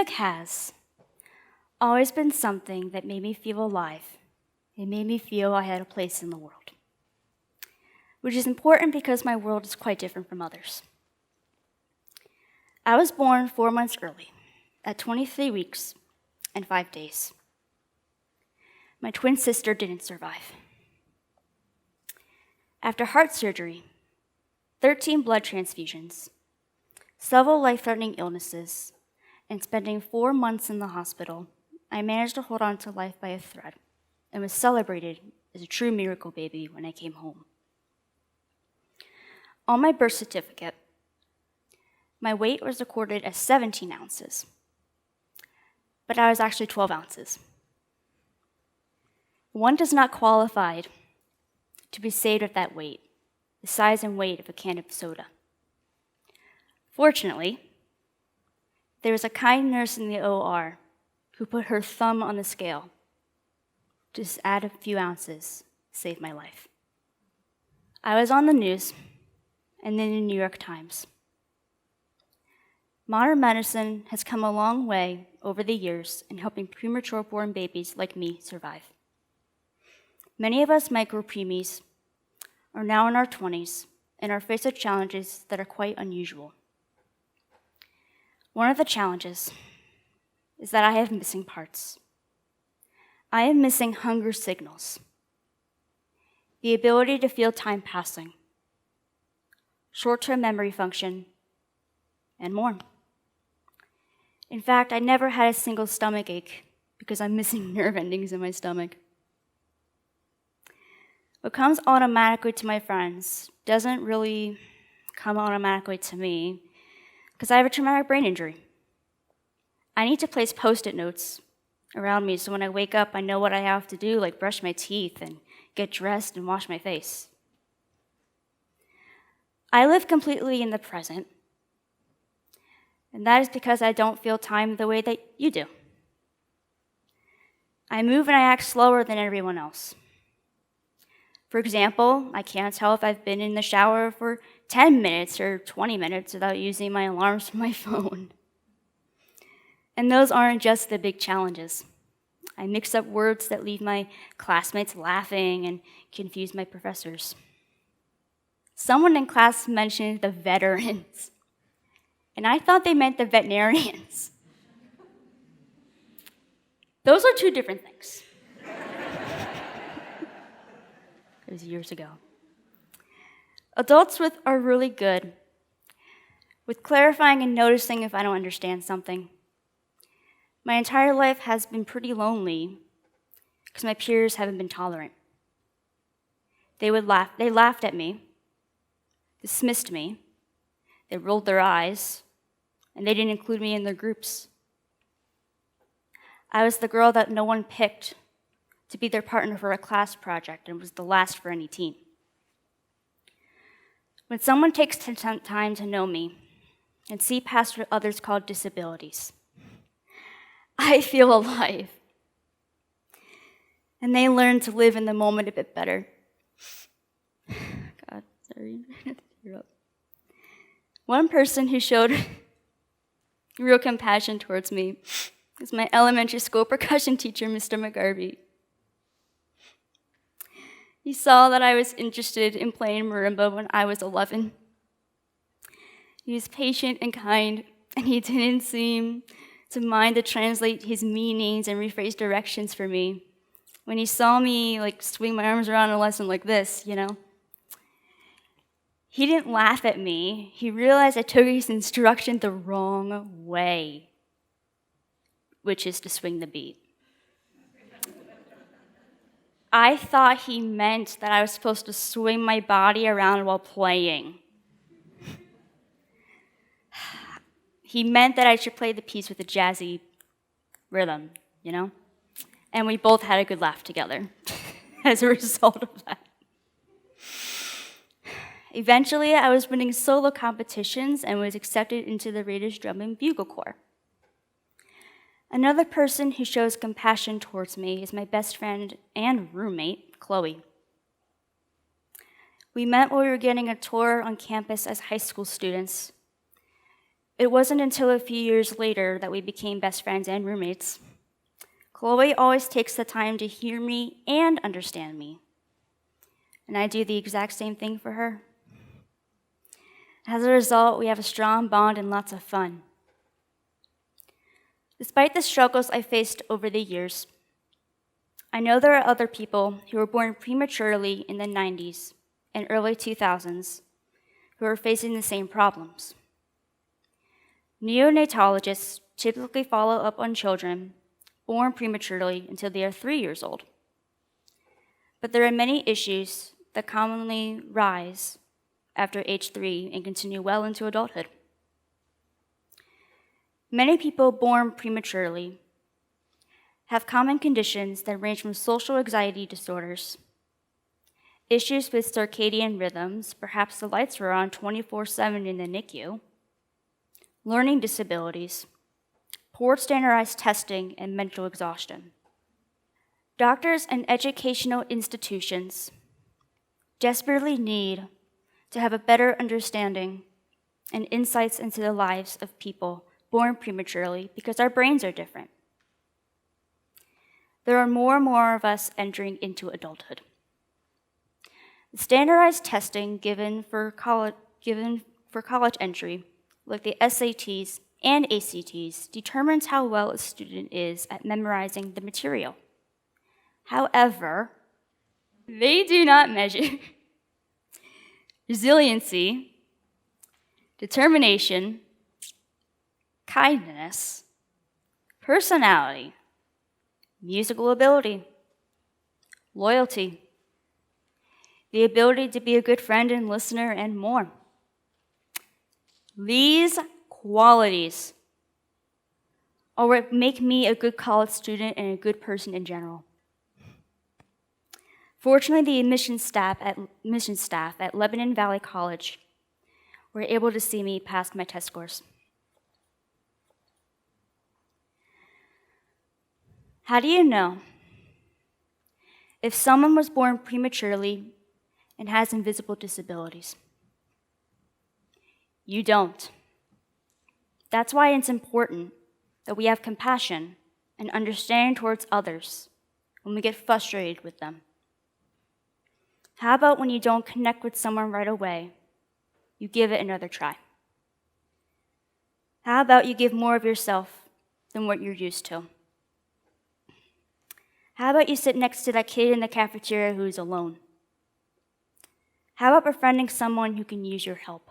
Music has always been something that made me feel alive. It made me feel I had a place in the world, which is important because my world is quite different from others. I was born 4 months early, at 23 weeks and 5 days. My twin sister didn't survive. After heart surgery, 13 blood transfusions, several life-threatening illnesses, and spending 4 months in the hospital, I managed to hold on to life by a thread and was celebrated as a true miracle baby when I came home. On my birth certificate, my weight was recorded as 17 ounces, but I was actually 12 ounces. One does not qualify to be saved at that weight, the size and weight of a can of soda. Fortunately, there was a kind nurse in the OR who put her thumb on the scale. Just add a few ounces, saved my life. I was on the news and in the New York Times. Modern medicine has come a long way over the years in helping premature-born babies like me survive. Many of us micro-preemies are now in our 20s and are faced with challenges that are quite unusual. One of the challenges is that I have missing parts. I am missing hunger signals, the ability to feel time passing, short-term memory function, and more. In fact, I never had a single stomach ache because I'm missing nerve endings in my stomach. What comes automatically to my friends doesn't really come automatically to me because I have a traumatic brain injury. I need to place Post-it notes around me so when I wake up, I know what I have to do, like brush my teeth and get dressed and wash my face. I live completely in the present, and that is because I don't feel time the way that you do. I move and I act slower than everyone else. For example, I can't tell if I've been in the shower for 10 minutes or 20 minutes without using my alarms from my phone. And those aren't just the big challenges. I mix up words that leave my classmates laughing and confuse my professors. Someone in class mentioned the veterans, and I thought they meant the veterinarians. Those are two different things. It was years ago. Adults are really good with clarifying and noticing if I don't understand something. My entire life has been pretty lonely because my peers haven't been tolerant. They laughed at me, dismissed me, they rolled their eyes, and they didn't include me in their groups. I was the girl that no one picked to be their partner for a class project and was the last for any team. When someone takes time to know me and see past what others call disabilities, I feel alive. And they learn to live in the moment a bit better. God, sorry. One person who showed real compassion towards me is my elementary school percussion teacher, Mr. McGarvey. He saw that I was interested in playing marimba when I was 11. He was patient and kind, and he didn't seem to mind to translate his meanings and rephrase directions for me. When he saw me swing my arms around in a lesson like this, he didn't laugh at me. He realized I took his instruction the wrong way, which is to swing the beat. I thought he meant that I was supposed to swing my body around while playing. He meant that I should play the piece with a jazzy rhythm, And we both had a good laugh together as a result of that. Eventually, I was winning solo competitions and was accepted into the Raiders Drum and Bugle Corps. Another person who shows compassion towards me is my best friend and roommate, Chloe. We met while we were getting a tour on campus as high school students. It wasn't until a few years later that we became best friends and roommates. Chloe always takes the time to hear me and understand me, and I do the exact same thing for her. As a result, we have a strong bond and lots of fun. Despite the struggles I faced over the years, I know there are other people who were born prematurely in the 90s and early 2000s who are facing the same problems. Neonatologists typically follow up on children born prematurely until they are 3 years old. But there are many issues that commonly rise after age 3 and continue well into adulthood. Many people born prematurely have common conditions that range from social anxiety disorders, issues with circadian rhythms, perhaps the lights were on 24/7 in the NICU, learning disabilities, poor standardized testing, and mental exhaustion. Doctors and educational institutions desperately need to have a better understanding and insights into the lives of people born prematurely because our brains are different. There are more and more of us entering into adulthood. The standardized testing given for college entry, like the SATs and ACTs, determines how well a student is at memorizing the material. However, they do not measure resiliency, determination, kindness, personality, musical ability, loyalty, the ability to be a good friend and listener, and more. These qualities are what make me a good college student and a good person in general. Fortunately, the admissions staff at Lebanon Valley College were able to see me pass my test scores. How do you know if someone was born prematurely and has invisible disabilities? You don't. That's why it's important that we have compassion and understanding towards others when we get frustrated with them. How about when you don't connect with someone right away, you give it another try? How about you give more of yourself than what you're used to? How about you sit next to that kid in the cafeteria who's alone? How about befriending someone who can use your help?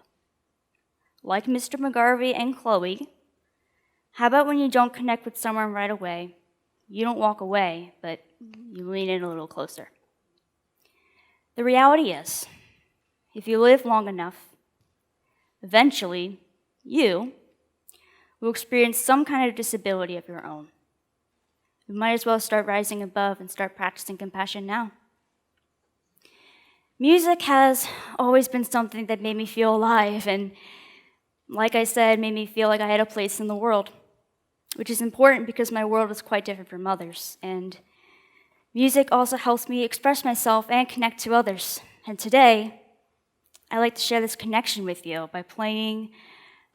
Like Mr. McGarvey and Chloe, how about when you don't connect with someone right away, you don't walk away, but you lean in a little closer? The reality is, if you live long enough, eventually you will experience some kind of disability of your own. You might as well start rising above and start practicing compassion now. Music has always been something that made me feel alive and, like I said, made me feel like I had a place in the world, which is important because my world is quite different from others. And music also helps me express myself and connect to others. And today, I like to share this connection with you by playing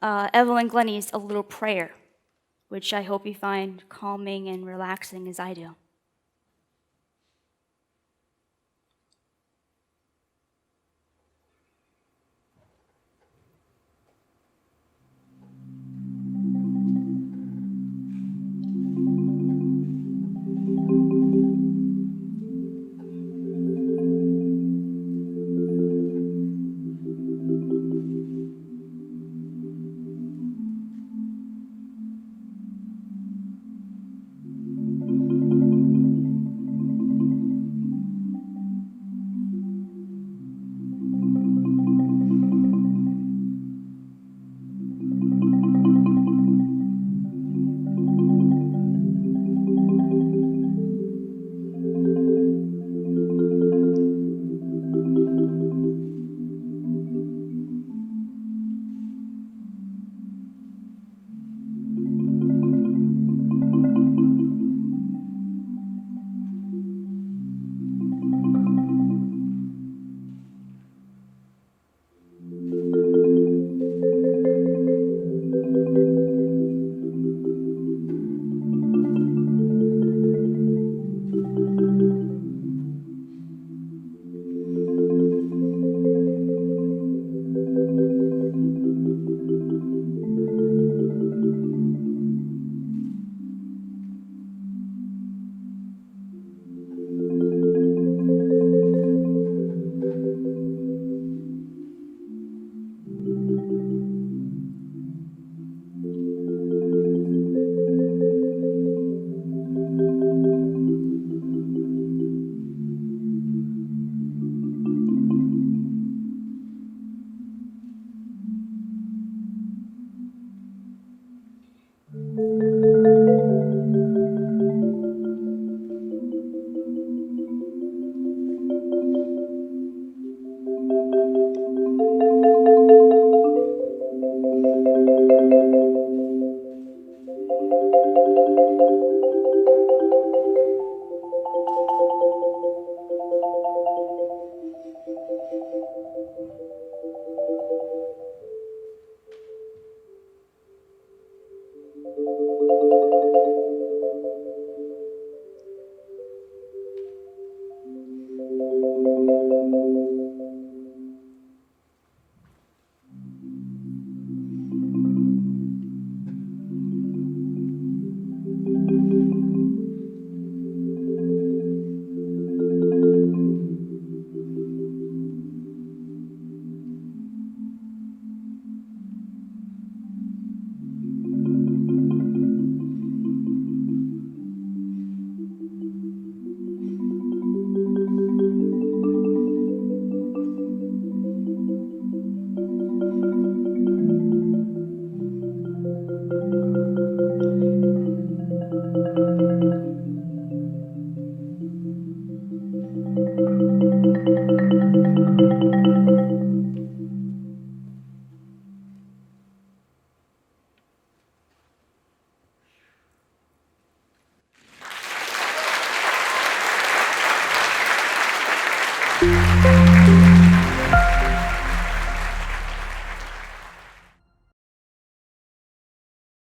Evelyn Glennie's A Little Prayer, which I hope you find calming and relaxing as I do.